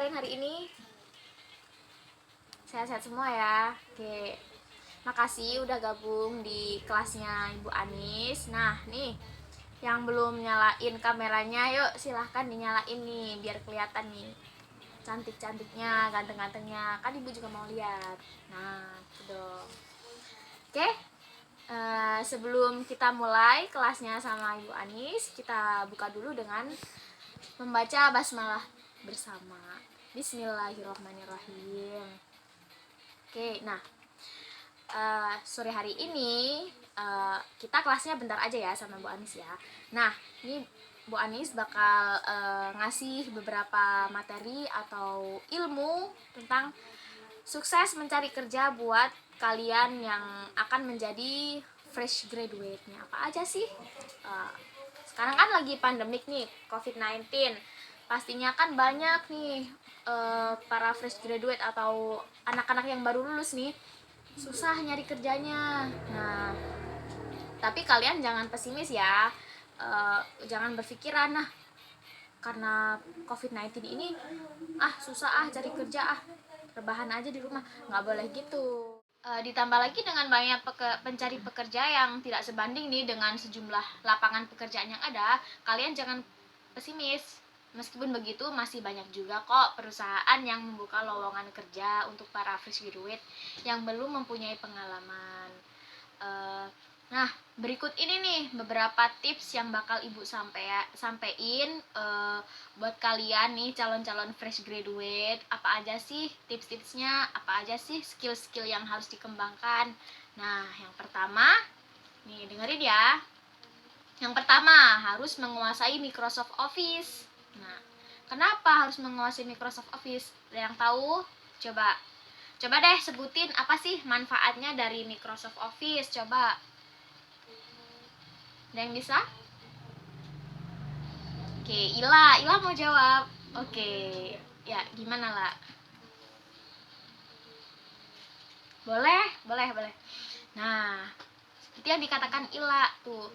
kalian hari ini? Sehat-sehat semua ya. Oke. Makasih udah gabung di kelasnya Ibu Anis. Nah, nih yang belum nyalain kameranya, yuk silahkan dinyalain nih biar kelihatan nih cantik-cantiknya, ganteng-gantengnya. Kan Ibu juga mau lihat. Nah, gitu dong. Oke. Sebelum kita mulai kelasnya sama Ibu Anis, kita buka dulu dengan membaca basmalah bersama. Bismillahirrahmanirrahim. Oke, nah sore hari ini kita kelasnya bentar aja ya sama Bu Anis ya. Nah, ini Bu Anis bakal ngasih beberapa materi atau ilmu tentang sukses mencari kerja buat kalian yang akan menjadi fresh graduate-nya. Apa aja sih? Sekarang kan lagi pandemik nih, COVID-19. Pastinya kan banyak nih para fresh graduate atau anak-anak yang baru lulus nih susah nyari kerjanya. Nah, tapi kalian jangan pesimis ya. Jangan berpikiran karena COVID-19 ini susah cari kerja rebahan aja di rumah. Nggak boleh gitu. Ditambah lagi dengan banyak pencari pekerja yang tidak sebanding nih dengan sejumlah lapangan pekerjaan yang ada, kalian jangan pesimis. Meskipun begitu, masih banyak juga kok perusahaan yang membuka lowongan kerja untuk para fresh graduate yang belum mempunyai pengalaman. Nah, berikut ini nih beberapa tips yang bakal Ibu sampein buat kalian nih calon-calon fresh graduate. Apa aja sih tips-tipsnya? Apa aja sih skill-skill yang harus dikembangkan? Nah, yang pertama, nih dengerin ya. Yang pertama, harus menguasai Microsoft Office. Nah, kenapa harus menguasai Microsoft Office? Ada yang tahu? Coba deh sebutin apa sih manfaatnya dari Microsoft Office. Coba. Ada yang bisa? Oke, Ila mau jawab. Oke, ya gimana lah? Boleh. Nah, seperti yang dikatakan Ila tuh,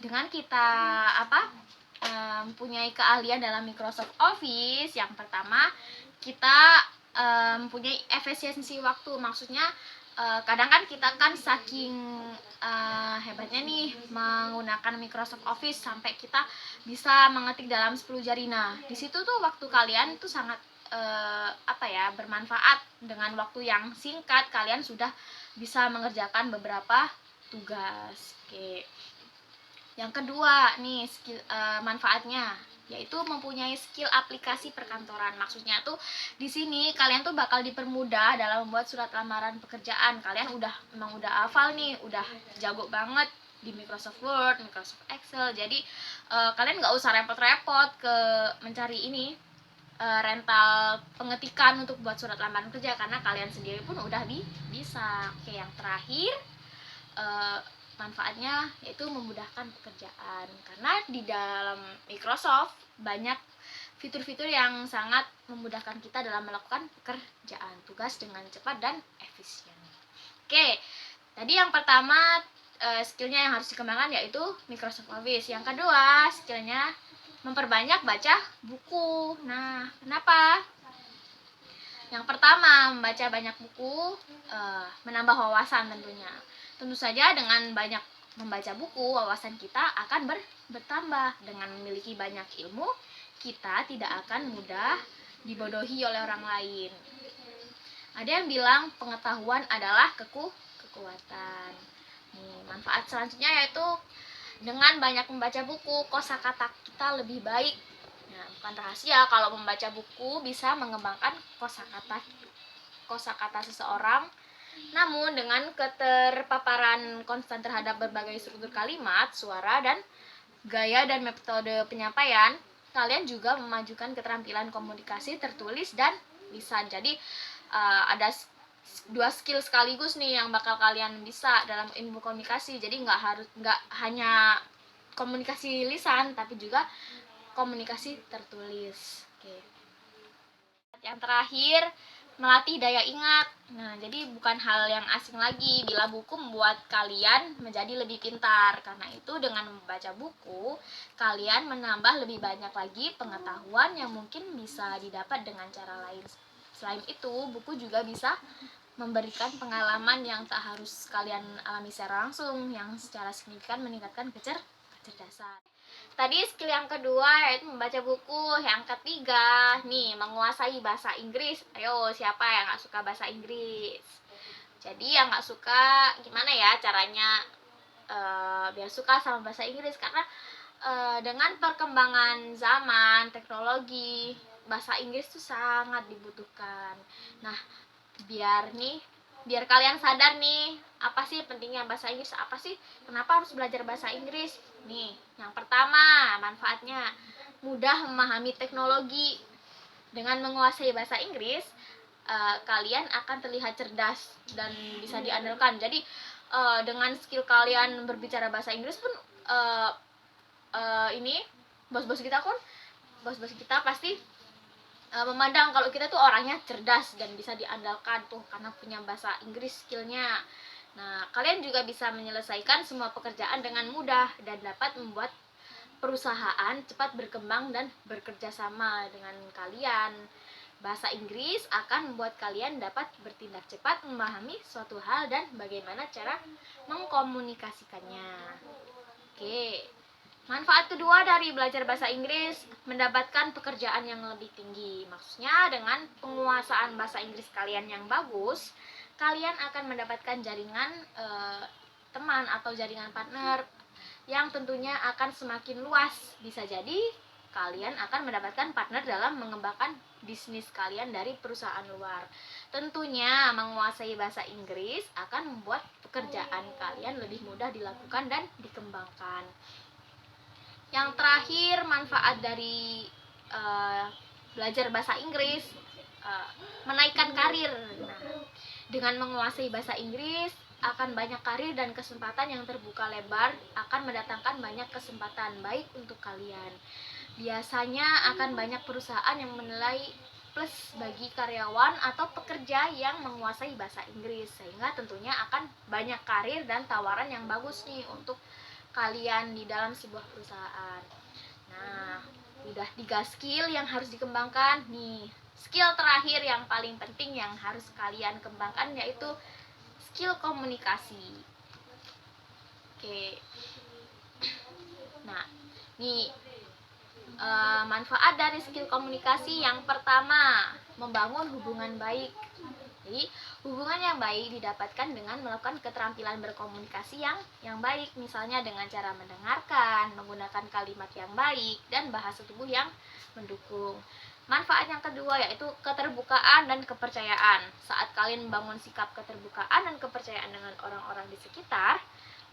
dengan kita mempunyai keahlian dalam Microsoft Office, yang pertama kita mempunyai efisiensi waktu. Maksudnya kadang kan kita kan saking hebatnya nih menggunakan Microsoft Office sampai kita bisa mengetik dalam 10 jari. Nah, di situ tuh waktu kalian tuh sangat bermanfaat. Dengan waktu yang singkat kalian sudah bisa mengerjakan beberapa tugas. Oke. Yang kedua nih skill manfaatnya yaitu mempunyai skill aplikasi perkantoran. Maksudnya tuh di sini kalian tuh bakal dipermudah dalam membuat surat lamaran pekerjaan. Kalian udah hafal nih, udah jago banget di Microsoft Word, Microsoft Excel. Jadi kalian nggak usah repot-repot ke mencari ini rental pengetikan untuk buat surat lamaran kerja karena kalian sendiri pun udah bisa. Oke, yang terakhir manfaatnya yaitu memudahkan pekerjaan karena di dalam Microsoft banyak fitur-fitur yang sangat memudahkan kita dalam melakukan pekerjaan tugas dengan cepat dan efisien. Oke, tadi yang pertama skillnya yang harus dikembangkan yaitu Microsoft Office. Yang kedua skillnya memperbanyak baca buku. Nah, kenapa? Yang pertama, membaca banyak buku menambah wawasan tentunya. Tentu saja dengan banyak membaca buku, wawasan kita akan bertambah. Dengan memiliki banyak ilmu, kita tidak akan mudah dibodohi oleh orang lain. Ada yang bilang pengetahuan adalah kekuatan. Nih, manfaat selanjutnya yaitu dengan banyak membaca buku, kosakata kita lebih baik. Nah, bukan rahasia kalau membaca buku bisa mengembangkan kosakata seseorang. Namun dengan keterpaparan konstan terhadap berbagai struktur kalimat, suara, dan gaya dan metode penyampaian, kalian juga memajukan keterampilan komunikasi tertulis dan lisan. Jadi ada dua skill sekaligus nih yang bakal kalian bisa dalam ilmu komunikasi. Jadi nggak hanya komunikasi lisan tapi juga komunikasi tertulis. Oke. Yang terakhir melatih daya ingat. Nah, jadi bukan hal yang asing lagi bila buku membuat kalian menjadi lebih pintar. Karena itu dengan membaca buku, kalian menambah lebih banyak lagi pengetahuan yang mungkin bisa didapat dengan cara lain. Selain itu, buku juga bisa memberikan pengalaman yang tak harus kalian alami secara langsung, yang secara signifikan meningkatkan kecerdasan. Tadi skill yang kedua yaitu membaca buku. Yang ketiga nih, menguasai bahasa Inggris. Ayo, siapa yang gak suka bahasa Inggris? Jadi yang gak suka, gimana ya caranya biar suka sama bahasa Inggris? Karena dengan perkembangan zaman, teknologi, bahasa Inggris tuh sangat dibutuhkan. Nah, biar kalian sadar nih, apa sih pentingnya bahasa Inggris, apa sih kenapa harus belajar bahasa Inggris. Nih, yang pertama, manfaatnya mudah memahami teknologi. Dengan menguasai bahasa Inggris, kalian akan terlihat cerdas dan bisa diandalkan. Jadi dengan skill kalian berbicara bahasa Inggris pun, ini bos-bos kita pasti memandang kalau kita tuh orangnya cerdas dan bisa diandalkan tuh karena punya bahasa Inggris skillnya. Nah, kalian juga bisa menyelesaikan semua pekerjaan dengan mudah dan dapat membuat perusahaan cepat berkembang dan bekerja sama dengan kalian. Bahasa Inggris akan membuat kalian dapat bertindak cepat memahami suatu hal dan bagaimana cara mengkomunikasikannya. Oke. Manfaat kedua dari belajar bahasa Inggris, mendapatkan pekerjaan yang lebih tinggi. Maksudnya dengan penguasaan bahasa Inggris kalian yang bagus, kalian akan mendapatkan jaringan teman atau jaringan partner yang tentunya akan semakin luas. Bisa jadi kalian akan mendapatkan partner dalam mengembangkan bisnis kalian dari perusahaan luar. Tentunya menguasai bahasa Inggris akan membuat pekerjaan kalian lebih mudah dilakukan dan dikembangkan. Yang terakhir, manfaat dari belajar bahasa Inggris, menaikkan karir. Nah, dengan menguasai bahasa Inggris akan banyak karir dan kesempatan yang terbuka lebar, akan mendatangkan banyak kesempatan baik untuk kalian. Biasanya akan banyak perusahaan yang menilai plus bagi karyawan atau pekerja yang menguasai bahasa Inggris, sehingga tentunya akan banyak karir dan tawaran yang bagus nih untuk kalian di dalam sebuah perusahaan. Nah, udah 3 skill yang harus dikembangkan nih. Skill terakhir yang paling penting yang harus kalian kembangkan yaitu skill komunikasi. Oke. Nah, nih manfaat dari skill komunikasi yang pertama, membangun hubungan baik. Jadi, hubungan yang baik didapatkan dengan melakukan keterampilan berkomunikasi yang baik, misalnya dengan cara mendengarkan, menggunakan kalimat yang baik, dan bahasa tubuh yang mendukung. Manfaat yang kedua yaitu keterbukaan dan kepercayaan. Saat kalian membangun sikap keterbukaan dan kepercayaan dengan orang-orang di sekitar,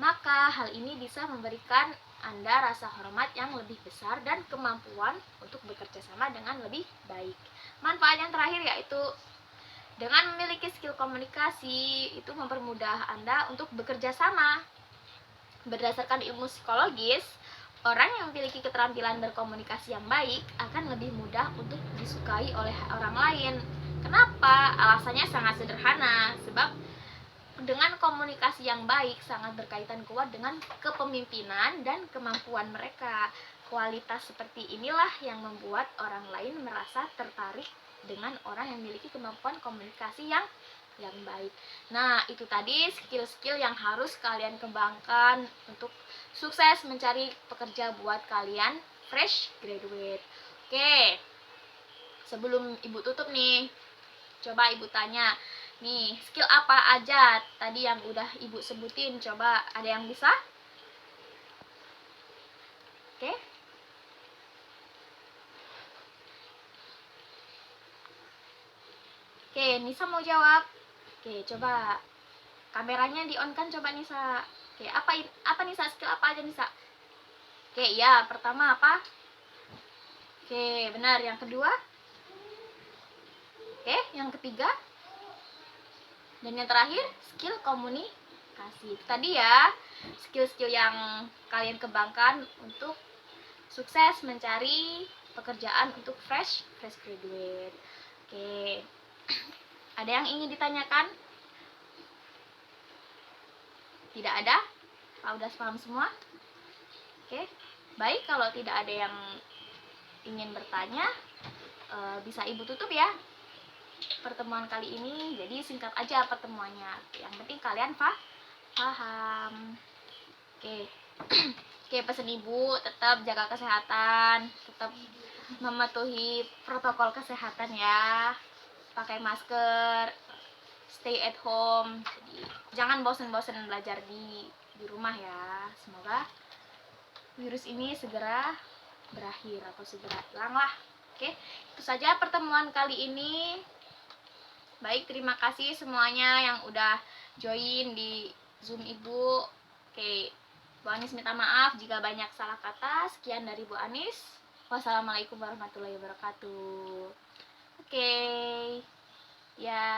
maka hal ini bisa memberikan Anda rasa hormat yang lebih besar dan kemampuan untuk bekerja sama dengan lebih baik. Manfaat yang terakhir yaitu dengan memiliki skill komunikasi itu mempermudah Anda untuk bekerja sama. Berdasarkan ilmu psikologis, orang yang memiliki keterampilan berkomunikasi yang baik akan lebih mudah untuk disukai oleh orang lain. Kenapa? Alasannya sangat sederhana, sebab dengan komunikasi yang baik sangat berkaitan kuat dengan kepemimpinan dan kemampuan mereka. Kualitas seperti inilah yang membuat orang lain merasa tertarik dengan orang yang memiliki kemampuan komunikasi yang baik. Nah, itu tadi skill-skill yang harus kalian kembangkan untuk sukses mencari pekerja buat kalian fresh graduate. Oke, sebelum ibu tutup nih, coba ibu tanya, nih skill apa aja tadi yang udah ibu sebutin, coba ada yang bisa? Oke. Oke, Nisa mau jawab. Oke, coba kameranya di on kan, coba Nisa. Oke, apa Nisa, skill apa aja Nisa? Oke, ya, pertama apa? Oke, benar. Yang kedua? Oke, yang ketiga? Dan yang terakhir, skill komunikasi. Tadi ya, skill-skill yang kalian kembangkan untuk sukses mencari pekerjaan untuk fresh graduate. Oke. Ada yang ingin ditanyakan? Tidak ada? Pak udah paham semua? Oke, baik, kalau tidak ada yang ingin bertanya, bisa Ibu tutup ya pertemuan kali ini. Jadi singkat aja pertemuannya, yang penting kalian paham. Oke. Oke, pesan Ibu tetap jaga kesehatan, tetap mematuhi protokol kesehatan ya, pakai masker, stay at home. Jadi jangan bosen-bosen belajar di rumah ya. Semoga virus ini segera berakhir atau segera hilang lah. Oke, itu saja pertemuan kali ini. Baik, terima kasih semuanya yang udah join di Zoom Ibu. Oke, Bu Anis minta maaf jika banyak salah kata. Sekian dari Bu Anis. Wassalamualaikum warahmatullahi wabarakatuh. Oke, ya.